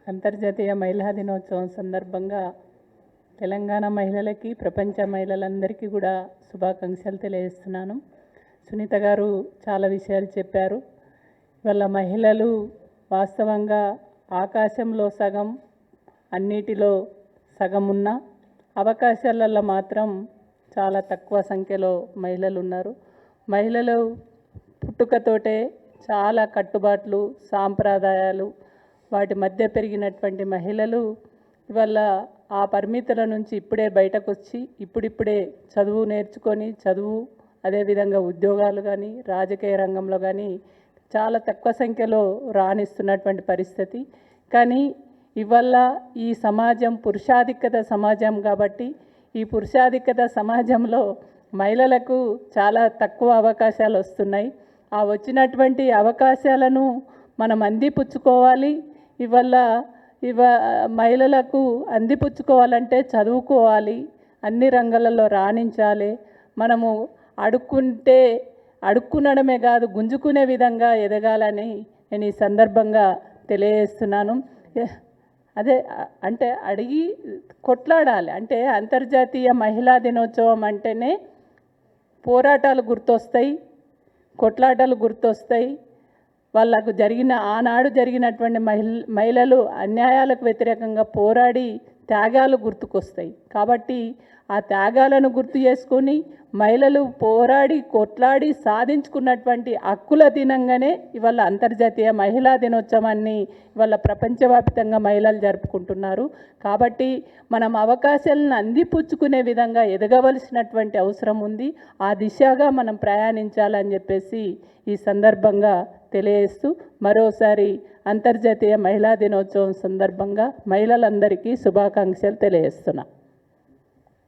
అంతర్జాతీయ మహిళా దినోత్సవం సందర్భంగా తెలంగాణ మహిళలకి, ప్రపంచ మహిళలందరికీ కూడా శుభాకాంక్షలు తెలియజేస్తున్నాను. సునీత గారు చాలా విషయాలు చెప్పారు. ఇవాళ మహిళలు వాస్తవంగా ఆకాశంలో సగం, అన్నిటిలో సగం ఉన్న అవకాశాలలో మాత్రం చాలా తక్కువ సంఖ్యలో మహిళలు ఉన్నారు. మహిళలు పుట్టుకతోటే చాలా కట్టుబాట్లు, సాంప్రదాయాలు వాటి మధ్య పెరిగినటువంటి మహిళలు ఇవాళ ఆ పరిమితుల నుంచి ఇప్పుడే బయటకు వచ్చి ఇప్పుడిప్పుడే చదువు నేర్చుకొని అదేవిధంగా ఉద్యోగాలు కానీ రాజకీయ రంగంలో కానీ చాలా తక్కువ సంఖ్యలో రాణిస్తున్నటువంటి పరిస్థితి. కానీ ఇవాళ ఈ సమాజం పురుషాధిక్యత సమాజం కాబట్టి ఈ పురుషాధిక్యత సమాజంలో మహిళలకు చాలా తక్కువ అవకాశాలు వస్తున్నాయి. ఆ వచ్చినటువంటి అవకాశాలను మనం అందిపుచ్చుకోవాలి. ఇవాళ మహిళలకు అందిపుచ్చుకోవాలంటే చదువుకోవాలి, అన్ని రంగాలలో రాణించాలి. మనము అడుక్కునడమే కాదు, గుంజుకునే విధంగా ఎదగాలని నేను ఈ సందర్భంగా తెలియజేస్తున్నాను. అదే అంటే అడిగి కొట్లాడాలి. అంటే అంతర్జాతీయ మహిళా దినోత్సవం అంటేనే పోరాటాలు గుర్తొస్తాయి, కొట్లాటలు గుర్తొస్తాయి. వాళ్ళకు ఆనాడు జరిగినటువంటి మహిళలు అన్యాయాలకు వ్యతిరేకంగా పోరాడి త్యాగాలు గుర్తుకొస్తాయి. కాబట్టి ఆ త్యాగాలను గుర్తు చేసుకొని మహిళలు పోరాడి కొట్లాడి సాధించుకున్నటువంటి హక్కుల దినంగానే ఇవాళ అంతర్జాతీయ మహిళా దినోత్సవాన్ని ఇవాళ ప్రపంచవ్యాప్తంగా మహిళలు జరుపుకుంటున్నారు. కాబట్టి మనం అవకాశాలను అందిపుచ్చుకునే విధంగా ఎదగవలసినటువంటి అవసరం ఉంది. ఆ దిశగా మనం ప్రయాణించాలని చెప్పేసి ఈ సందర్భంగా తెలియజేస్తూ మరోసారి అంతర్జాతీయ మహిళా దినోత్సవం సందర్భంగా మహిళలందరికీ శుభాకాంక్షలు తెలియజేస్తున్నా.